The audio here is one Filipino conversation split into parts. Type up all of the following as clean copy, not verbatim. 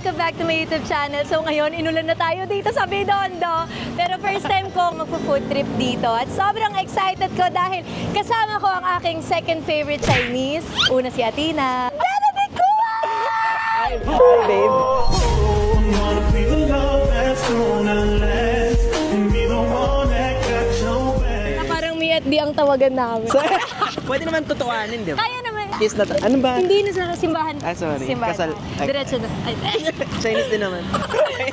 welcome back to my YouTube channel. So ngayon, inulan na tayo dito sa Binondo. Pero first time ko magpo-food trip dito. At sobrang excited ko dahil kasama ko ang aking second favorite Chinese. Una si Athena. Benedict Cua! Hi, babe. Parang me at B ang tawagan namin. Pwede naman tutuanin, di ba? Kaya naman. Kiss na Ano ba? Hindi na sa simbahan. Ah, sorry. Simbahan. Kasal. Ay. Diretso na. Ay. Chinese din naman.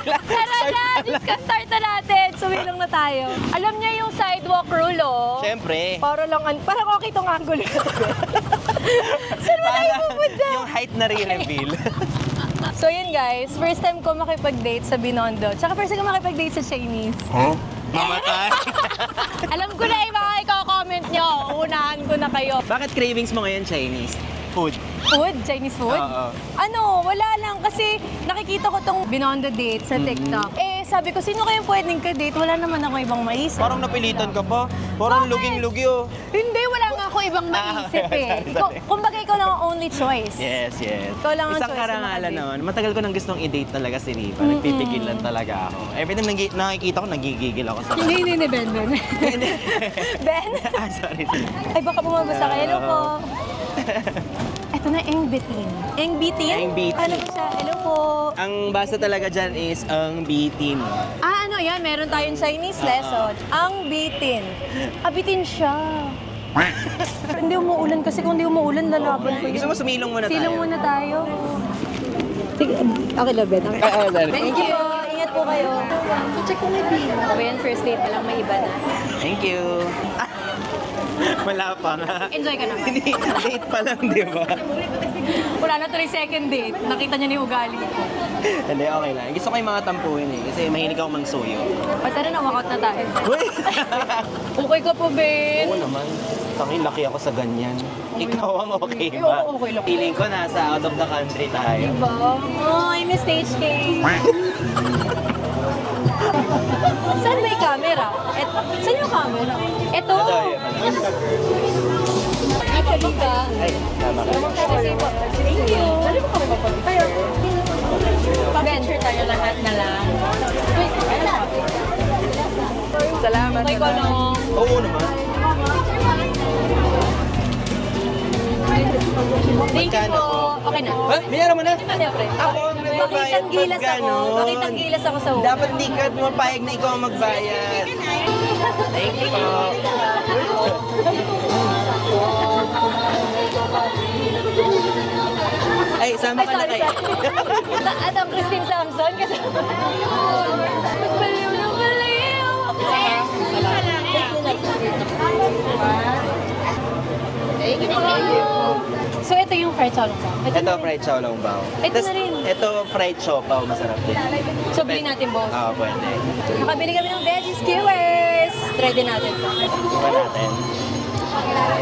Tara na! Diyos ka, start na natin. Sumilong na tayo. Alam niya yung sidewalk rule, oh. Siyempre. Parang okay tong angulo. Saan mo tayo pupunta? Yung height na re-reveal. So yun guys, first time ko makipag-date sa Binondo. Tsaka first time ko makipag-date sa Chinese. Huh? Mamatay. Alam ko na yung mga ikaw-comment nyo. Unahan ko na kayo. Bakit cravings mo ngayon Chinese? Food. Food? Chinese food? Oo. Ano, wala lang. Kasi nakikita ko tong Binondo date sa TikTok. Sabi ko, sino kayong pwedeng ka-date? Wala naman ako ibang maisip. Parang napilitan ka pa. Parang Bakit? luging-lugi oh. Hindi, wala nga ako ibang maisip eh. sorry. Kumbaga ikaw lang ang only choice. Yes, yes. Ikaw lang ang Isang choice na karangalan makadate. naman. Matagal ko nang gustong i-date talaga si Riva. Nagpipigilan talaga ako. Every time nakikita ko, nagigigil ako sa Hindi, Ben. Ben? Ah, sorry. Ay, baka bumabasa ka. Hello po. Ito na, Eng Bitin. Eng Bitin? Eng Bitin. Ano po siya? Hello po. Ang basa talaga dyan is ang bitin. Ano yan? Meron tayong Chinese lesson. Ang Bitin. Bitin siya. Hindi umuulan kasi kung hindi umuulan, lalaban ko Gusto mo sumilong muna tayo? Silong muna tayo. Sige, okay lang, Ben. Okay. sorry. Thank you po. Ingat po kayo. Check ko na din. Ako yan, first date pa lang, may iba na. Thank you. Wala pa nga. Enjoy ka naman. Hindi, date pa lang, di ba? Wala na tuloy second date. Nakita niya ni ugali ko. Hindi, okay lang. Gusto ko yung mga tampuhin eh. Kasi mahilig ako magsuyo. O tara na, walkout na tayo. Uy! Okay ka po, Ben. Oo naman. Tangin, laki ako sa ganyan. Ikaw ang okay Eh, ba? oo, okay lang. Feeling ko nasa out of the country tayo. Diba? Oh, I miss stage cake. Saan may camera? Saan yung camera? Ito. Actually ka. Ay, tama ka. Thank you. Dali mo kami mapag-fire. Pag-picture tayo lahat na lang. Wait, salamat. Okay ko lang. Oo naman. Thank you po. Okay na. Ha? Mayroon mo na? Siyempre. Ako ang nagbabayad Bakitang gilas pag ako. ganon. Bakitang gilas ako sa Dapat di ka mapayag na ikaw ang magbayad. Thank you po. Ay, sama ka na sorry, kayo. At ang Christine Samson kasi baliw na baliw ako. So ito yung fried chow long bao. Ito, fried chow long bao. Ito Tas, na rin. Ito, fried siopaw. Masarap din. So bilhin natin both. Oo, pwede. Nakabili kami ng veggie skewers. Try din natin to. Suka natin.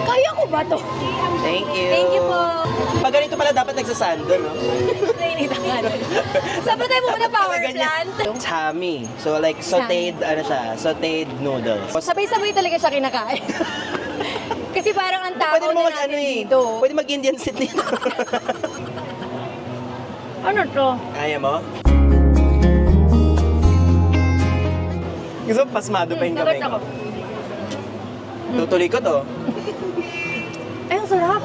Kaya ko ba to? Thank you. Thank you po. Pag ganito pala dapat nagsasando, no? Nainitangan. Saan ba tayo pumunta power Ganyan. plant? Chami. So like sauteed, ano siya, sauteed noodles. Sabay-sabay talaga siya kinakain. Kasi parang ang tao Pwede mo na mag natin ano eh. dito. Pwede mag Indian sit dito. Ano to? Kaya mo? Gusto mo pasmado pa yung kamay Ako. ko. Tutuloy ko to. Ay, ang sarap.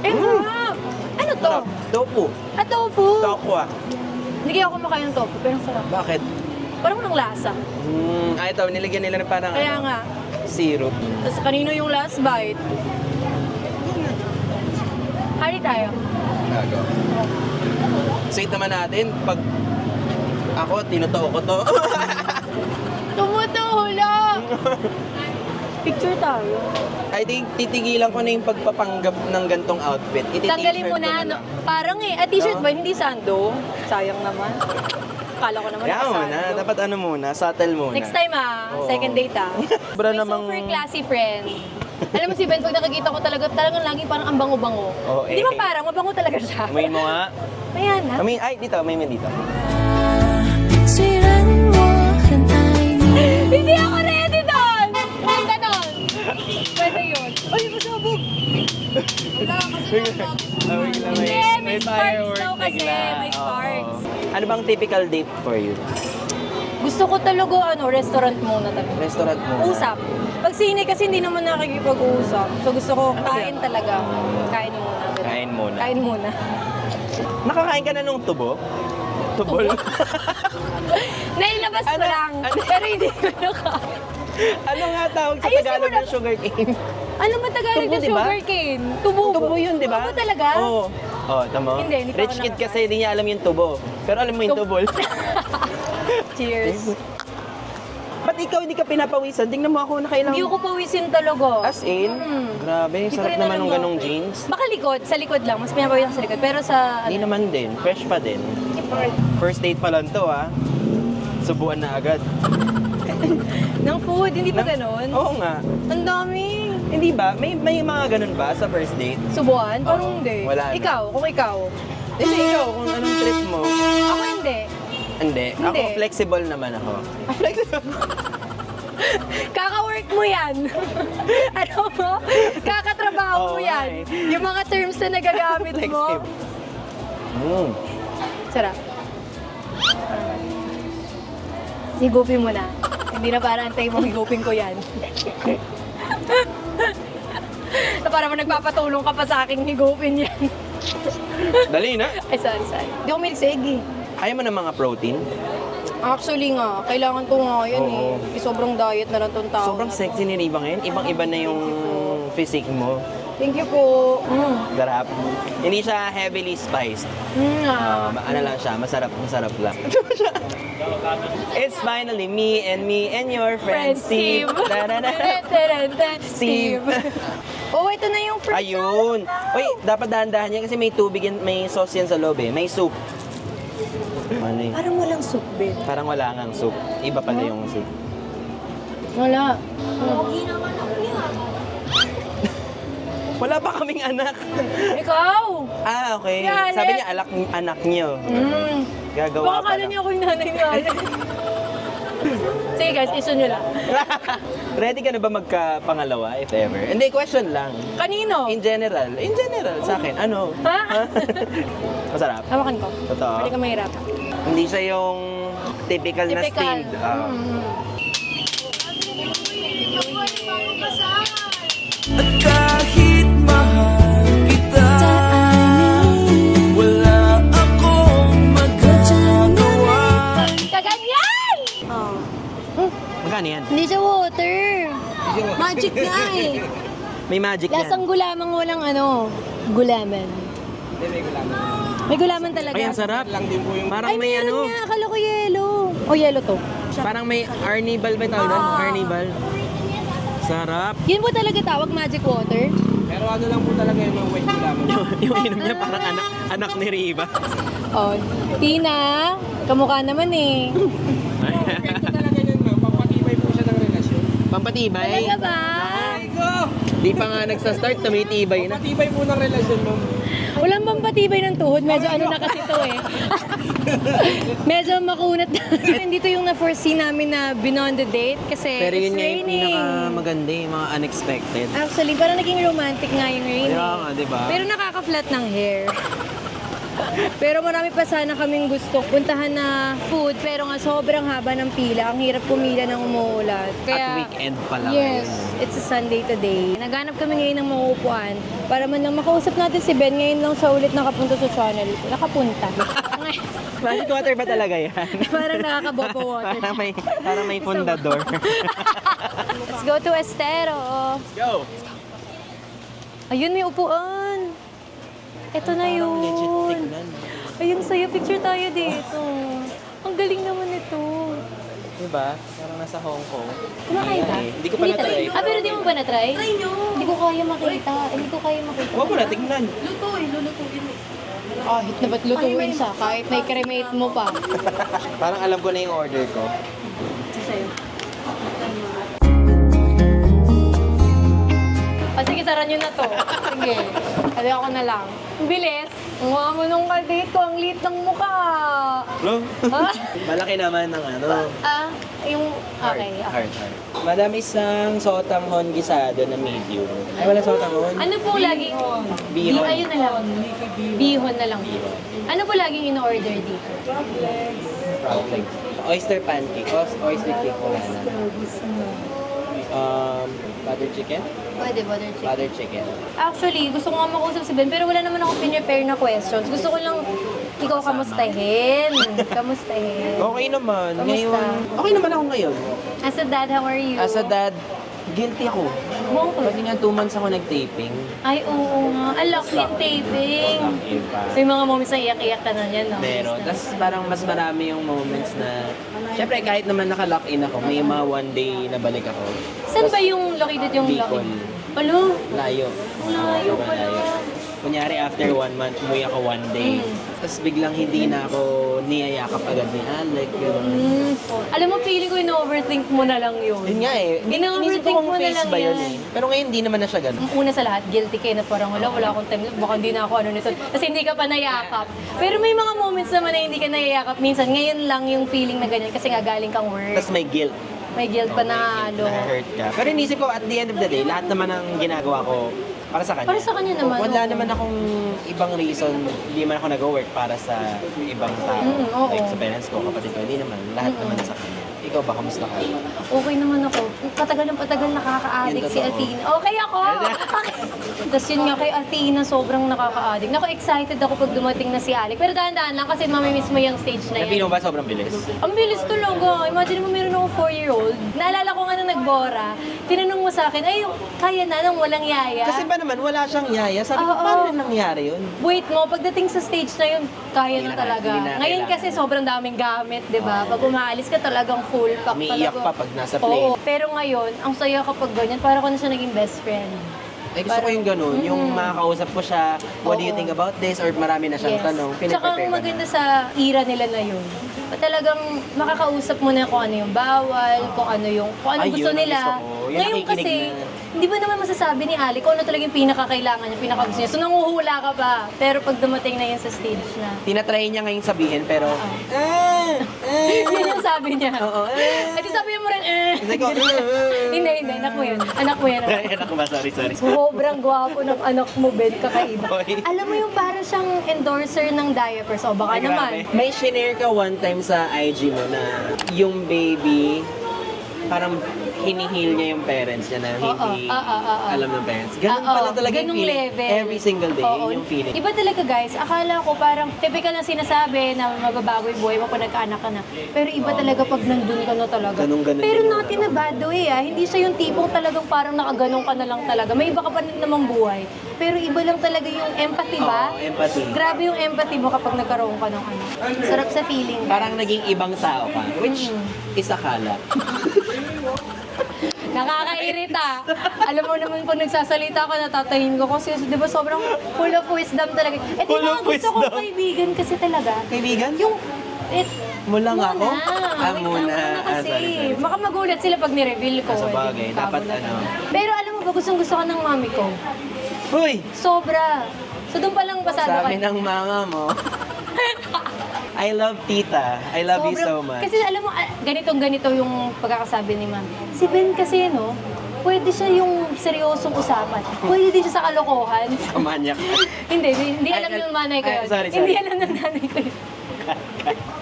Ay, ang sarap. Ano to? Sarap. Tofu. Tofu. Tofu ah. Hindi kaya ako makain ng tofu, pero ang sarap. Bakit? Parang walang lasa. Ito, nilagyan nila ng parang Kaya ano, nga. syrup. Tapos kanino yung last bite? Hari tayo. Gago. Sweet naman natin, pag ako, tinotoo ko to. Tumutuho lang. Picture tayo. I think titigilan ko na yung pagpapanggap ng gantong outfit. Tanggalin mo na. No? Parang t-shirt No? ba? Hindi sando. Sayang naman. Kala ko naman Kaya mo na, nakasando. dapat ano muna, subtle muna. Next time Oo. second date Sobra May namang- super classy friend. Alam mo si Ben, pag nakikita ko talagang lagi parang ang bango-bango. Oo, Hindi eh. ba parang, mabango talaga siya. Amoy mo nga. Ayan ha. Ay, dito, may dito. 虽然我很爱你。 Hindi ako ready doon! Ganon! Pwede yun. Ay, masabog! May sparks daw kasi. May sparks. Ano bang typical date for you? Gusto ko talaga, restaurant muna talaga. Restaurant mo? Usap. Pag sine kasi hindi naman nakikipag-usap. So gusto ko kain talaga. Kain muna. Kain muna. Kain muna. Nakakain ka na nung tubo? Tubol? Nailabas ko lang. Pero hindi ko nakain. Ano nga tawag sa Ayusin Tagalog mo na. ng sugar cane? Ano ba Tagalog Tubo, ng di ba? sugar cane? Tubo. Tubo yun, di ba? Tubo talaga? Oo. Oh, tamo? Hindi pa Rich ako kid nakakain. kasi hindi niya alam yung tubo. Pero alam mo yung tubol. Cheers. Ba't ikaw hindi ka pinapawisan? Tingnan mo ako nakailang... Hindi ko pawisin talaga. As in? Grabe, Hindi ko sarap rin naman alam ng bakit. ganong jeans. Baka likod, sa likod lang. Mas pinapawisan sa likod. Pero sa... Hindi naman din. Fresh pa din. First date pa lang to, ah. Subuan na agad. Ng food, hindi ba ganon? Oo nga. Ang dami. Hindi ba? May mga ganun ba sa first date? Subuan? Parang Oo, hindi. wala na. Ikaw, kung ikaw. Kasi ikaw, kung anong trip mo. Ako hindi. Hindi. Ako, Hindi. flexible naman ako. Kaka-work mo yan. Ano mo? Kakatrabaho mo Oo, yan. eh. Yung mga terms na nagagamit mo. Flexible. Sarap. Higupin mo na. Hindi na para antay mo, higupin ko yan. Na para mo nagpapatulong ka pa sa aking higupin yan. Dali na. Ay, sorry. Hindi ako milig sa egg eh. Ayaw mo ng mga protein? Actually nga, kailangan ko nga yan Oo. eh. Sobrang diet na lang tong tao. Sobrang sexy ni Riva ngayon. Ibang-iba na yung physique mo. Thank you po. Garap. Hindi siya heavily spiced. Ano lang siya, masarap lang. It's finally me and your friend Steve. Da-da-da. Steve. Oh, ito na yung fruit. Ayun. Uy, dapat dahan-dahan yan kasi may tubig yan, may sauce yan sa loob eh. May soup. Ano eh? Parang walang soup, Ben. Parang wala ngang soup. Iba pala yung soup. Wala. Wala pa kaming anak. Ikaw! Ah, okay. Yan, Sabi eh. niya anak niyo. Gagawa Baka pa kala lang. niyo ako yung nanay ni Ate. Sige guys, iso nyo lang. Ready ka na ba magka-pangalawa, if ever? Hindi, question lang. Kanino? In general, sa akin, ano? Ha? Masarap. Hawakan ko. Totoo. Pwede ka mahirap. Hindi siya yung typical na Typical. steamed. At kahit mahal kita, wala akong magagawa. Kaganyan! Magkano yan? Hindi siya water. Magic nga eh. May magic yan. Lasang gulamang walang gulaman. May gulaman talaga. Ay, ang sarap. Parang Ay, may meron ano. nga. Akala ko yellow. O, yellow to. Parang may arnibal ba tawag doon? Ah. Arnibal. Sarap. Yun po talaga tawag magic water. Pero ano lang po talaga yung mga white gulaman. yung inom niya parang anak ni Riva. Oh, Tina, kamukha naman eh. Ito talaga yun, ma'am. Pampatibay po siya ng relasyon. Pampatibay. Talaga ba? Di pa nga nagsa-start, tumitibay na. Pampatibay po ng relasyon, ma'am. Walang pampatibay ng tuhod. Medyo ano na kasi to eh. Medyo makunat na. Dito yung na-foresee namin na beyond the date kasi Pero yun it's nga yung raining. pinakamaganda, yung mga unexpected. Actually, parang naging romantic nga yung raining. Kaya nga, di ba? Pero nakaka-flat ng hair. Pero marami pa sana kaming gusto puntahan na food, pero nga sobrang haba ng pila. Ang hirap pumila ng umuulan. At weekend pa lang. Yes, it's a Sunday today. Naghanap kami ngayon ng mauupuan para man lang makausap natin si Ben. Ngayon lang siya ulit nakapunta sa channel. Nakapunta. Magic water ba talaga yan? Parang nakakabopo water. parang may fundador. Let's go to Estero. Go! Ayun, may upuan. Ito na yun. Ayun sa'yo, picture tayo dito. Ang galing naman ito. Diba? Parang nasa Hong Kong. Kumakain ka? Hindi ko pa na-try. Ah, pero di mo ba na-try? Try nyo. Hindi ko kaya makita. Hindi ko kaya makita. Huwag mo na, tignan. Lulutuin. Kahit na ba't lutuin siya? Kahit may cremate mo pa. Parang alam ko na yung order ko. Sa'yo. Sige, sara nyo na to. Sige. Kaya ako na lang. Ang bilis. Ang mga mo nung ka-date ko, ang liit ng mukha. Hello? Ha? Malaki naman ng ano. Yung... Okay. Heart. Madam, isang sotanghon gisado na medium. Ay, wala sotanghon. Ano po laging... Bihon. Ayun na lang. Bihon na lang. Ano po laging in-order dito? Frog legs. Oyster pancake. Oyster cake wala na. Butter chicken? Pwede, butter chicken. Butter chicken. Actually, gusto ko nga makausap si Ben, pero wala naman ako pinrepare na questions. Gusto ko lang ikaw kamustahin. Kamustahin. Okay naman. Kamusta? Ngayon, okay naman ako ngayon. As a dad, how are you? As a dad, guilty ako. Kasi nga 2 months ako nag-taping. Ay, oo nga. Alak yung taping. May mga moments na iyak-iyak ka na yan, no? Meron. Tapos parang mas marami yung moments na, syempre kahit naman naka-lock in ako, may mga one day na balik ako. Saan ba yung located yung Bicol. lock-in? Alo, Layo. layo pala. Kunyari, after 1 month, umuwi ako 1 day. Tapos biglang hindi na ako niyayakap agad ni Alec. Gano'n. Alam mo, feeling ko in-overthink mo na lang yun. Yun nga eh. Ina-overthink Inisip ko kung mo na face lang ba yun yan. eh. Pero ngayon, hindi naman na siya gano'n. Una sa lahat, guilty kayo na parang wala akong time. Baka hindi na ako ano nito. Kasi hindi ka pa nayakap. Pero may mga moments naman na hindi ka nayayakap. Minsan, ngayon lang yung feeling na ganyan kasi nga galing kang work. Tapos may guilt. May guilt pa na ano. Na-hurt ka. Pero inisip ko, at the end of the day, lahat naman ng ginagawa ko para sa kanya. Para sa kanya naman, Wala oo. naman akong ibang reason. Hindi man ako nag-work para sa ibang tao. Oo. Like sa parents ko, kapatid ko. Hindi naman. Lahat naman sa kanya. Ikaw ba? Kamusta ka? Okay naman ako. Patagal ng patagal nakaka-addict Yun, si totoo. Athena. Okay ako! Tapos yun nga kay Athena, sobrang nakaka-addict. Naku, excited ako pag dumating na si Alec. Pero dahan-dahan lang kasi mamimiss mo yung stage na Napino yan. ba sobrang bilis? Ang bilis talaga. Imagine mo meron ako 4-year-old. Naalala ko nga nung nagbora, tinanong mo sa akin, ay, kaya na nang walang yaya. Kasi ba naman, wala siyang yaya. Sabi ko, Oo. paano nangyari yun? Wait mo, pagdating sa stage na yun, kaya Hindi na na, talaga. hindi na Ngayon kailangan. kasi sobrang daming gamit, di ba? Pag umaalis ka talagang full pack Umiiyak talaga. pa pag nasa plane. Oo, pero ngayon, ang saya kapag ganyan, para ko na siya naging best friend. Eh, gusto ko yung ganun. Yung makakausap ko siya, what do you Oo. think about this? Or marami na siyang tanong. Tsaka ang maganda sa era nila na yun, talagang makakausap mo na kung ano yung bawal, kung ano Ay, gusto yun ang nila. gusto ko. Yung Ngayon nakikinig kasi, na. hindi ba naman masasabi ni Ali kung ano talagang pinakakailangan niya, pinakagusto niya. So nanguhula ka pa. Pero pag dumating na yun sa stage na, Tinatry niya ngayon sabihin, pero... yun yung sabi niya. Oo. At sabi mo rin, Kasi ko, Hindi, anak mo yun. Anak mo yan. Anak ko ba? Sorry. Sobrang gwapo ng anak mo, Ben, kakaiba. Oy. Alam mo yung parang siyang endorser ng diapers. O baka Ay, grabe. naman. May shinare ka one time sa IG mo na yung baby, parang hinihil niya yung parents niya na hindi alam ng parents. Ganun pala talaga yung ganung feeling. level. Every single day, Oo. yun yung feeling. Iba talaga guys, akala ko parang typical na sinasabi na magbabago yung buhay mo pag nagkaanak ka na. Pero iba talaga pag nandun ka na talaga. Ganun-ganun Pero din not in a bad way Hindi siya yung tipong talagang parang nakaganong ka na lang talaga. May iba ka pa rin namang buhay. Pero iba lang talaga yung empathy ba? Oo, empathy. Grabe yung empathy mo kapag nagkaroon ka ng ano. Sarap sa feeling. Parang naging ibang tao ka, which is akala. Nakakairita. Alam mo naman pag nagsasalita ako, natatahin ko kasi di ba sobrang full of wisdom talaga. Full Di ba of gusto wisdom? kong kaibigan kasi talaga. Kaibigan? Yung, Mula nga ako? Wait Muna. lang kasi. Sorry. Baka magulat sila pag ni-reveal ko. Sa bagay, Di, dapat kagulat ano. na. Pero alam mo ba, gustong gusto ko ng mami ko. Uy! Sobra. So doon palang pasado Sabi ng mama mo, I love tita. I love you so much. Kasi alam mo, ganito yung pagkakasabi ni ma'am. Si Ben kasi, no, pwede siya yung seryosong usapan. Pwede din siya sa kalokohan. Kamanyak. hindi alam yung nanay ko yun. Sorry. Hindi alam ng nanay ko yun.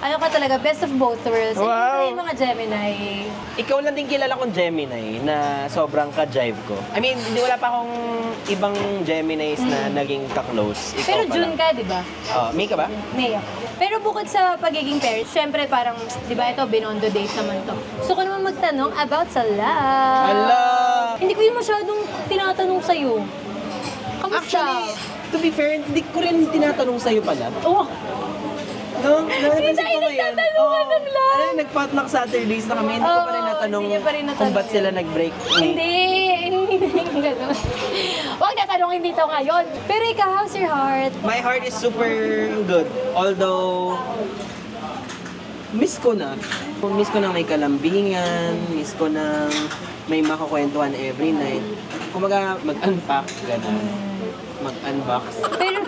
Ano ka talaga, best of both worlds. Wow. Hindi yung mga Gemini. Ikaw lang din kilala kong Gemini na sobrang ka-jive ko. I mean, hindi wala pa akong ibang Geminis na naging ka-close. Ikaw Pero pa June lang. ka, di ba? Oh, May ka ba? May ako. Pero bukod sa pagiging parents, syempre parang, di ba ito, binondo date naman to. Gusto ko naman magtanong about sa love. Ala! Hindi ko yun masyadong tinatanong sa'yo. Kamusta? Actually, to be fair, hindi ko rin tinatanong sa'yo pala. Oh, No, napansin tayo ko ngayon. nagtatanong ka ng love. Ano, nag-potluck Saturdays na kami. Hindi ko pa rin Oo, natanong hindi niya pa rin kung natanong ba't sila yun. nag-break. hindi na gano'n. Huwag natanongin dito ngayon. Pero ikaw, how's your heart? My heart is super good. Although, miss ko na. Miss ko na may kalambingan. Miss ko na may makakwentuhan every night. Kumaga, mag-unpack, gano'n. Mag-unbox. Pero,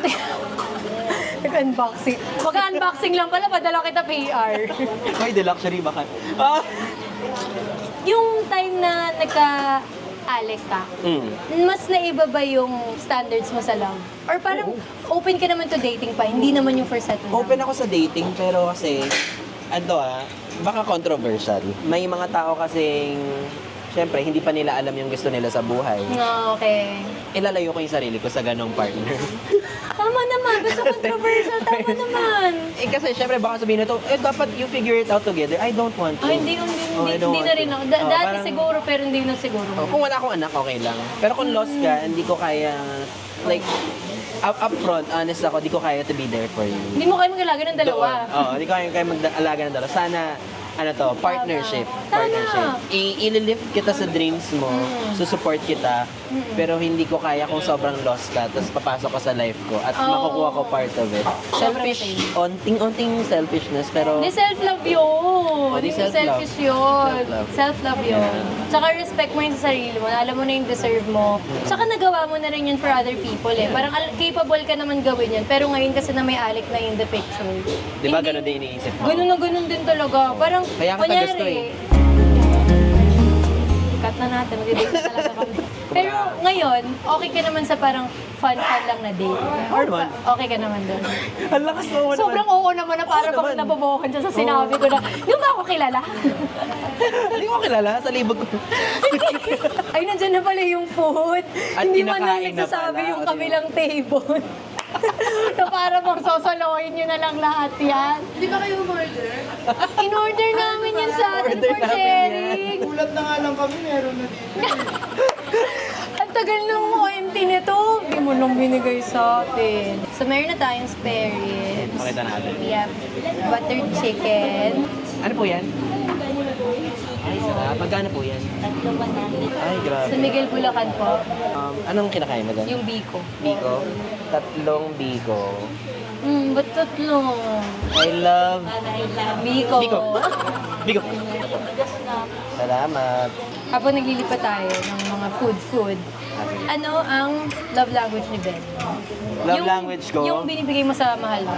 Nag-unboxing. Mag-unboxing lang pala, padala kita PR. May the luxury baka. Ah! Yung time na nagka-alek ka, mas naiba ba yung standards mo sa love? Or parang open ka naman to dating pa, hindi naman yung first set mo Open ako sa dating, pero kasi, baka controversial. May mga tao kasing, syempre, hindi pa nila alam yung gusto nila sa buhay. Okay. Ilalayo ko yung sarili ko sa ganong partner. Tama naman, basta controversial, tama naman. Kasi syempre, baka sabihin na to, dapat you figure it out together. I don't want to. Ay, hindi I don't na want rin to. ako. Oh, Dati parang- siguro, pero hindi na siguro. Kung wala akong anak, okay lang. Pero kung lost ka, hindi ko kaya, like, up front, honest ako, hindi ko kaya to be there for you. Hindi mo kayo mag-alaga ng dalawa. Oo, hindi ko kaya mag-alaga ng dalawa. Sana, partnership. Tama. Partnership. I-lift kita sa dreams mo, susupport kita, pero hindi ko kaya kung sobrang lost ka, tapos papasok ka sa life ko at makukuha ko part of it. Sobrang Selfish, onting selfishness, pero Hindi self-love yun. di Hindi self-love. selfish yun. Self-love. Self-love yun. Tsaka respect mo yung sa sarili mo. Alam mo na yung deserve mo. Tsaka nagawa mo na rin yun for other people eh. Parang capable ka naman gawin yun. Pero ngayon kasi na may alik na in the picture. di ba Hindi- ganun din iniisip mo? Ganun na ganun din talaga. Parang, Kaya kita gusto eh. Cut na natin, mag-date na talaga kami. Pero ngayon, okay ka naman sa parang fun-fun lang na date. Or naman. okay ka naman doon. Ang lakas mo naman. Sobrang oo naman na para Oo bang naman. nabobohan siya sa sinabi ko na, yung ba ako kilala? Hindi ko kilala, sa libog ko. Ay, nandyan na pala yung food. At Hindi man lang kinakain na nagsasabi pala. yung kabilang table. na para bang sosolohin nyo na lang lahat yan. Di ba kayo order? In-order namin yan sa atin Order for namin sharing. Gulat na nga lang kami, meron na dito. Ang tagal ng OMT nito. Hindi mo lang binigay sa atin. So, meron na tayong spare ribs. Pakita natin. Yep. Buttered chicken. Ano po yan? Ay, sarap. Magkano po yan? Ay, grabe. Sa Miguel Bulacan po. Anong kinakain mo doon? Yung biko. Biko? 3 biko. Ba't tatlo? I love... Biko. Biko. Biko. Salamat. Habang naglilipat tayo ng mga food. Ano ang love language ni Ben? Love language ko? Yung binibigay mo sa mahal mo.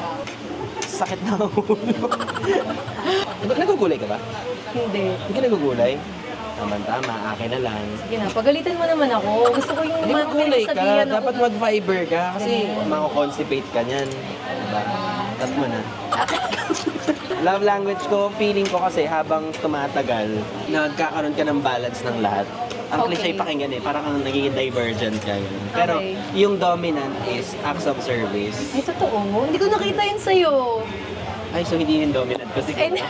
Sakit na ulo. Nagugulay ka ba? Hindi. Hindi ka nagugulay? Tama, akin na lang. Sige na, pagalitan mo naman ako. Gusto ko yung Hindi magulay ka, pinagsasabihan ako. dapat mag-fiber ka kasi mako-constipate ka niyan. Diba? Tat mo na. Love language ko, feeling ko kasi habang tumatagal, nagkakaroon ka ng balance ng lahat. Ang Okay. cliche pakinggan eh, parang kang nagiging divergent ka. Yun. Pero Okay. yung dominant is acts of service. Ay, totoo. Hindi ko nakita yun sa'yo. Ay, so hindi yung dominant ko. Sige. Ay, hindi.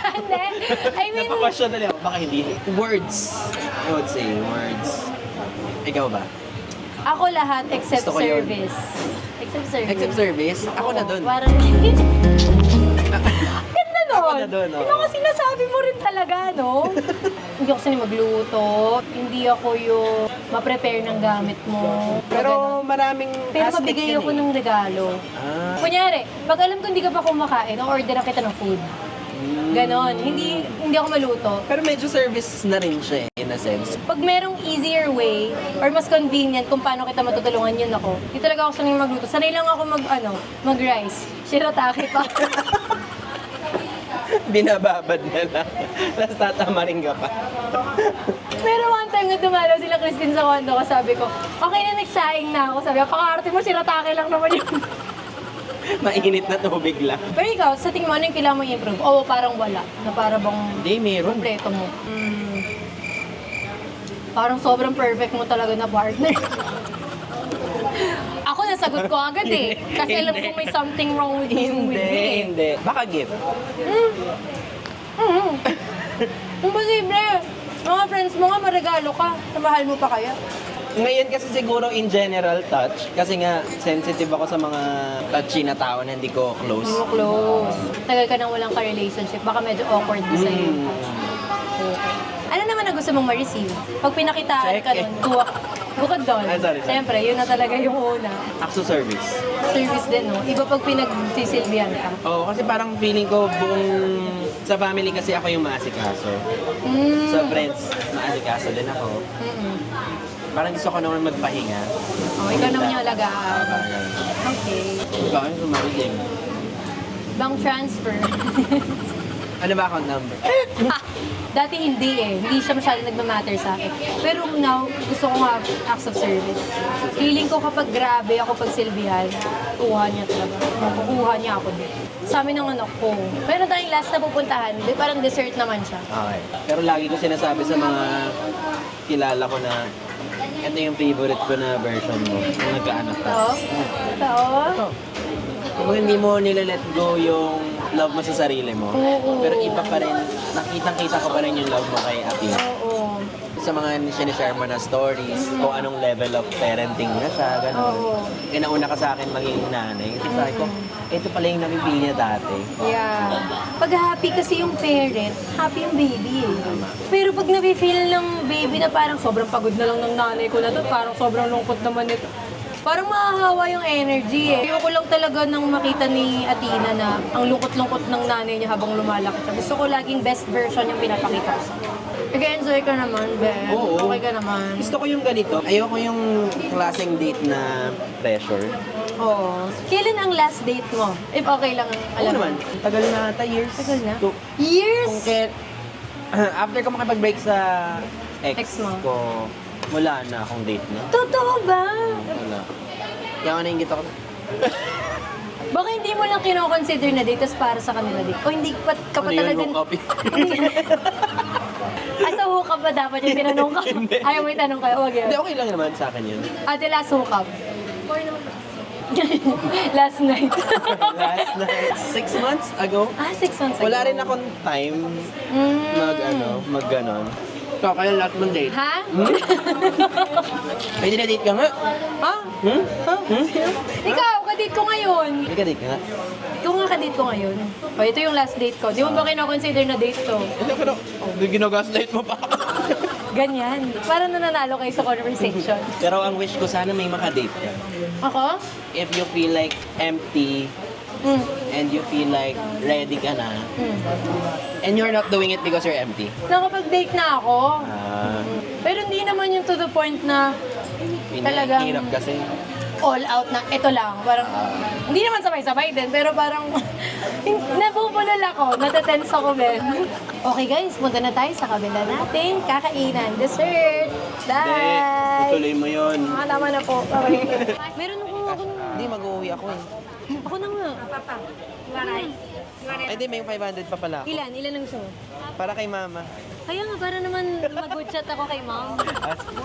I mean, Napapasyon na lang ako, baka hindi. Words. I would say, words. Ikaw ba? ako lahat except Gusto ko yun. service. Except service. Except service? Ako na dun. Parang... Ganda nun. Ako na dun, oo. Yung mga sinasabi mo rin talaga, no? Hindi ako sanay magluto. Hindi ako yung ma-prepare ng gamit mo. Pero maraming Pero aspect mabigay yun ako eh. ng regalo. Ah. Kunyari, pag alam ko hindi ka pa kumakain, orderan kita ng food. Ganon. Hindi ako maluto. Pero medyo service na rin siya eh, in a sense. Pag merong easier way or mas convenient kung paano kita matutulungan, yun ako. Hindi talaga ako sanay magluto. Sanay lang ako mag-rice. Shirataki pa. Binababad na lang. Tapos tatamarin ka pa. Pero one time na dumalaw sila Christine sa condo ko, sabi ko, okay na nagsaing na ako. Sabi ko, pang-arte mo, shirataki lang naman yun. Mainit na tubig lang. Pero ikaw, sa tingin mo, ano yung kailangan mo i-improve? Oo, parang wala. Na para bang Hindi, meron. kompleto mo. Parang sobrang perfect mo talaga na partner. Ako nasagot ko agad eh. Kasi alam ko may something wrong with you with me eh. Hindi. Baka gift. Imposible. Mga friends mo nga, maregalo ka. Sa mahal mo pa kaya? Ngayon kasi siguro in general touch, kasi nga sensitive ako sa mga touchy na tao na hindi ko close. Hindi mo close. Tagal ka nang walang ka-relationship. Baka medyo awkward na sa'yo. Ano naman ang gusto mong ma-receive? Pag pinakitaan Check ka eh. nun, bukod doon. Ay, sorry. Siyempre, yun na talaga yung una. Acts of service. Service din, no? Iba pag pinagsisilbihan ka. Oo, kasi parang feeling ko buong sa family kasi ako yung maasikaso. Mm. Sa friends, maasikaso din ako. Parang gusto ko naman magpahinga. Oh, ikaw naman yung alagaan. Parang ganun. Okay. Ikaw, ano sumarisin? Bank transfer. Ano ba account number? Dati hindi eh. Hindi siya masyado nagmamatter sa akin. Pero now, gusto ko nga acts of service. Feeling ko kapag grabe ako pagsilbihan, kuha niya talaga. Makukuha niya ako din. Sa amin ng anak ko. Pero tayong last na pupuntahan, di parang dessert naman siya. Okay. Pero lagi ko sinasabi sa mga kilala ko na ito yung favorite ko na version mo. Kung nagkaanak ka. Oo? Totoo? Kung hindi mo nila-let go yung love mo sa sarili mo, Oo. pero iba pa rin, nakitang-kita ko pa rin yung love mo kay Ate. Oo. Sa mga sinishare mo na stories, kung anong level of parenting na siya, gano'n. Oo. Eh, nauna ka sa akin maging nanay. Kasi sabi ko, ito pala yung napipili niya dati. Yeah. Pag happy kasi yung parent, happy yung baby eh. Tama. Pero pag nafe-feel ng baby na parang sobrang pagod na lang ng nanay ko na to, parang sobrang lungkot naman nito. Parang mahahawa yung energy eh. Ayoko lang talaga nang makita ni Athena na ang lungkot-lungkot ng nanay niya habang lumalaki siya. Gusto ko laging best version yung pinapakita ko sa kanya. Nag-enjoy ka naman, Ben. Oo. Okay ka naman. Gusto ko yung ganito. Ayoko yung klaseng date na pressure. Oo. Kailan ang last date mo? If okay lang ang Oo alam naman. mo. Tagal na ata, years. Tagal na? Kung Years? after ko makipag-break sa ex Ex mo? ko, wala na akong date na. Totoo ba? Wala. Kaya ako naingit ako. Baka hindi mo lang kino-consider na date tas para sa kanila date? O hindi pa ka pa Ano yun, talaga... no copy? Asa hookup ba dapat yung tinanong ka? Ayaw mo itanong kayo, wag yun. Hindi, okay lang naman sa akin yun. Ate, last hookup. Last night. Last night, 6 months ago. 6 months ago. Wala rin akong time mag-ganon. So, kaya lahat mong date. Ha? May dinadate ka nga. Ha? Ikaw, kadate ko ngayon. May ka-date ka nga. Ikaw nga kadate ko ngayon. O, ito yung last date ko. Di mo ba kino-consider na date to? Pero, ginagaslight mo pa. Ganyan. Parang nananalo kayo sa conversation. Pero ang wish ko, sana may makadate ka. Ako? If you feel like empty, and you feel like ready ka na, and you're not doing it because you're empty. Nakapag-date na ako. Ah, Pero hindi naman yung to the point na talagang hirap kasi. all out na ito lang. Parang, hindi naman sabay-sabay din, pero parang nabubulol ako, natatense ako, Ben. Okay guys, punta na tayo sa kabila natin. Kakainan, dessert. Hindi, Bye! tutuloy mo yun. Tama na po. Okay. Meron ako na. Hindi, mag-uwi ako eh. Ako na nga. Ay, hindi, may 500 pa pala ako. Ilan? Ilan ang gusto mo? Para kay mama. Kaya nga, para naman mag-good shot ako kay mom.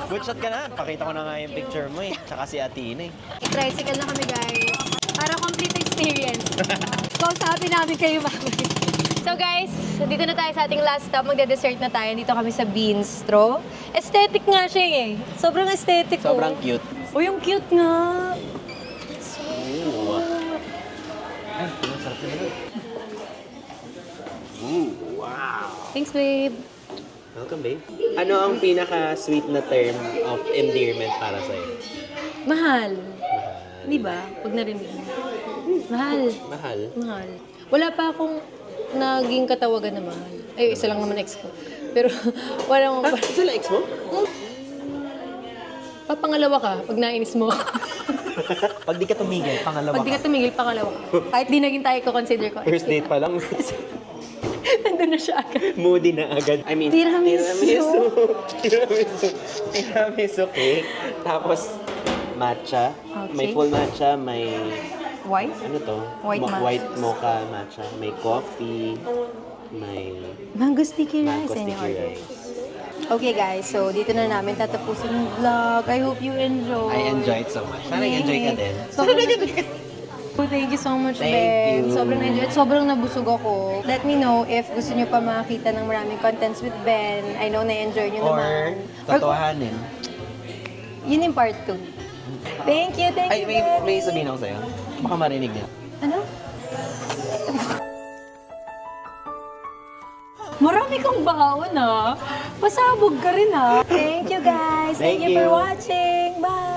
Good shot ka na. Pakita ko na nga yung picture mo eh. Tsaka si Athena eh. I-tricycle na kami, guys. Para complete experience. Kausapin namin kayo mamaya. So guys, dito na tayo sa ating last stop. Magde-dessert na tayo. Dito kami sa Beanstro. Aesthetic nga siya eh. Sobrang aesthetic. Sobrang cute. Oh, yung cute nga. Ooh. Ay, masarap na rin. Ooh, wow. Thanks, babe. Welcome, babe. Ano ang pinaka-sweet na term of endearment para sa'yo? Mahal. Di ba? Pag narinig mo. Mahal. Mahal? Mahal. Wala pa akong naging katawagan na mahal. Ay, isa lang naman ex ko. Pero wala mo pa. Sila ex mo? Papangalawa ka pag nainis mo. Pag di ka tumigil, pangalawa Pag di ka tumigil, pangalawa ka. Kahit di naging tayo ko consider ko. First date pa lang. Nandun na siya agad. Moody na agad. I mean, Tiramisu. Tiramisu cake. Tapos, matcha. Okay. May full matcha, may White? ano to? White matcha. White mocha matcha. May coffee. May Mango sticky rice. mango sticky Anyway. rice. Okay guys, so dito na namin tatapusin yung vlog. I hope you enjoy. I enjoyed so much. Sana enjoy ka din. Thank you so much, Thank Ben. you. Sobrang enjoy. Sobrang nabusog ako. Let me know if gusto niyo pa makakita ng maraming contents with Ben. I know na-enjoy niyo Or, naman. totohanin. Yun yung part 2. Thank you, Ay, may Ben. sabihin ako sa'yo. Baka marinig niya. Ano? Marami kang baon, ha? Pasabog ka rin, ha? Thank you, guys. Thank Thank you for you. watching. Bye!